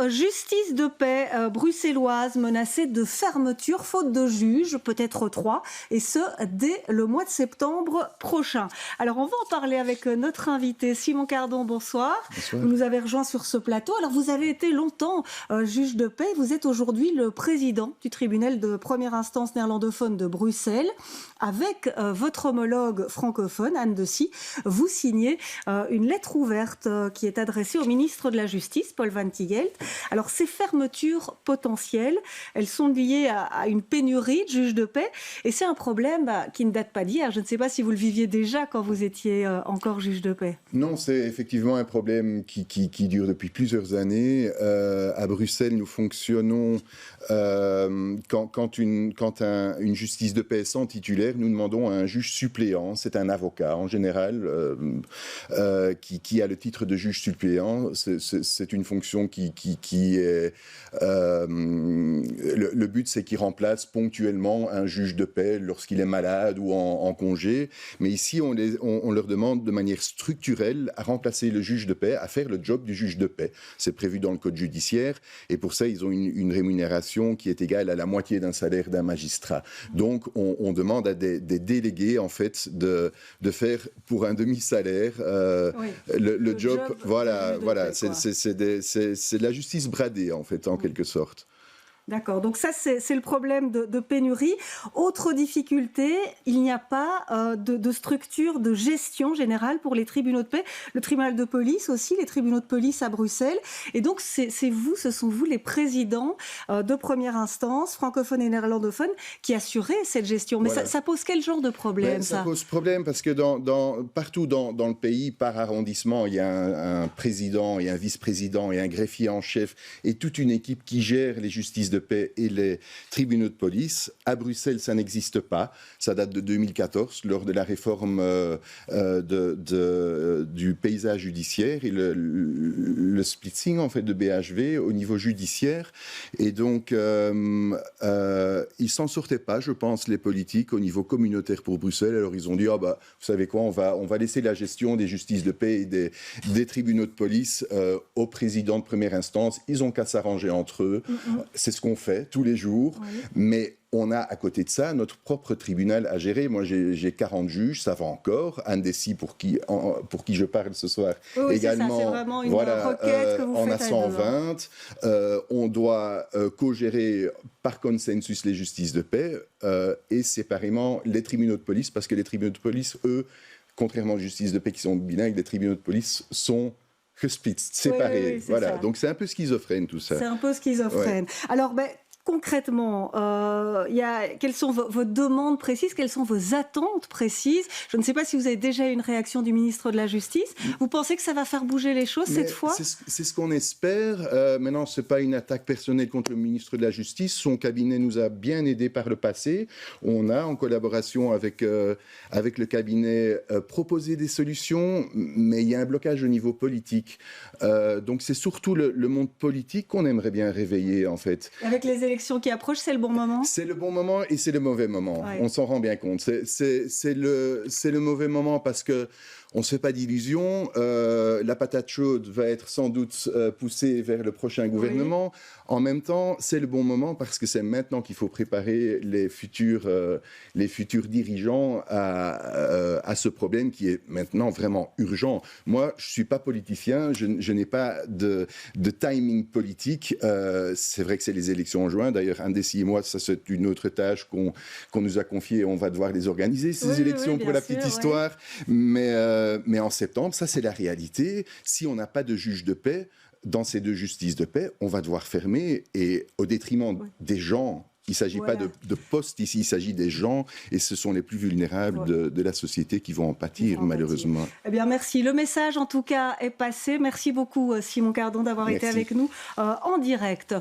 justice de paix bruxelloise menacée de fermeture faute de juges, peut-être 3, et ce dès le mois de septembre prochain. Alors on va en parler avec notre invité Simon Cardon, bonsoir. Bonsoir. Vous nous avez rejoint sur ce plateau. Alors vous avez été longtemps juge de paix, vous êtes aujourd'hui le président du tribunal de première instance néerlandophone de Bruxelles. Avec votre homologue francophone, Anne de Sie, vous signez une lettre ouverte qui est adressée au ministre de la Justice, Paul Van Tigelt. Alors ces fermetures potentielles, elles sont liées à une pénurie de juges de paix et c'est un problème qui ne date pas d'hier. Je ne sais pas si vous le viviez déjà quand vous étiez encore juge de paix. Non, c'est effectivement un problème qui dure depuis plusieurs années. À Bruxelles, nous fonctionnons quand une justice de paix est sans titulaire, nous demandons à un juge suppléant, c'est un avocat en général, qui a le titre de juge suppléant. C'est une fonction qui est... le but, c'est qu'il remplace ponctuellement un juge de paix lorsqu'il est malade ou en congé. Mais ici, on leur demande de manière structurelle à remplacer le juge de paix, à faire le job du juge de paix. C'est prévu dans le code judiciaire. Et pour ça, ils ont une rémunération qui est égale à la moitié d'un salaire d'un magistrat. Donc, on demande à des délégués, en fait, de faire pour un demi-salaire le job. Voilà, c'est de la justice bradée, en fait, en quelque sorte. D'accord, donc ça c'est le problème de pénurie. Autre difficulté, il n'y a pas de structure de gestion générale pour les tribunaux de paix. Le tribunal de police aussi, les tribunaux de police à Bruxelles. Et donc ce sont vous les présidents de première instance, francophones et néerlandophones, qui assuraient cette gestion. Mais voilà. ça pose quel genre de problème ça pose problème parce que partout dans le pays, par arrondissement, il y a un président et un vice-président et un greffier en chef et toute une équipe qui gère les justices de paix et les tribunaux de police. À Bruxelles, ça n'existe pas. Ça date de 2014, lors de la réforme du paysage judiciaire et le splitting en fait, de BHV au niveau judiciaire. Et donc, ils ne s'en sortaient pas, je pense, les politiques au niveau communautaire pour Bruxelles. Alors, ils ont dit, vous savez quoi, on va laisser la gestion des justices de paix et des tribunaux de police au président de première instance. Ils n'ont qu'à s'arranger entre eux. C'est ce qu'on fait tous les jours, mais on a à côté de ça notre propre tribunal à gérer. Moi, j'ai 40 juges, ça va encore. Anne de Sie, pour qui je parle ce soir, également. C'est vraiment une requête que vous on faites. A 120. On doit co-gérer par consensus les justices de paix et séparément les tribunaux de police, parce que les tribunaux de police, eux, contrairement aux justices de paix qui sont bilingues, les tribunaux de police sont séparés. Voilà. Ça. Donc c'est un peu schizophrène tout ça. C'est un peu schizophrène. Alors, concrètement, quelles sont vos demandes précises, quelles sont vos attentes précises? Je ne sais pas si vous avez déjà eu une réaction du ministre de la Justice. Vous pensez que ça va faire bouger les choses cette fois? C'est ce qu'on espère. Maintenant, ce n'est pas une attaque personnelle contre le ministre de la Justice. Son cabinet nous a bien aidés par le passé. On a, en collaboration avec le cabinet, proposé des solutions, mais il y a un blocage au niveau politique. Donc c'est surtout le monde politique qu'on aimerait bien réveiller, en fait. Avec les élections qui approchent, c'est le bon moment? C'est le bon moment et c'est le mauvais moment. Ouais. On s'en rend bien compte. C'est le mauvais moment parce que on ne se fait pas d'illusions. La patate chaude va être sans doute poussée vers le prochain gouvernement. Oui. En même temps, c'est le bon moment parce que c'est maintenant qu'il faut préparer les futurs dirigeants à ce problème qui est maintenant vraiment urgent. Moi, je ne suis pas politicien, je n'ai pas de timing politique. C'est vrai que c'est les élections en juin. D'ailleurs, Anne de Sie et moi, ça c'est une autre tâche qu'on nous a confiée. On va devoir les organiser, ces élections, pour la petite histoire. Mais en septembre, ça c'est la réalité. Si on n'a pas de juge de paix dans ces deux justices de paix, on va devoir fermer et au détriment des gens. Il ne s'agit pas de postes ici, il s'agit des gens et ce sont les plus vulnérables de la société qui vont en pâtir, malheureusement. Eh bien, merci. Le message, en tout cas, est passé. Merci beaucoup, Simon Cardon, d'avoir été avec nous en direct.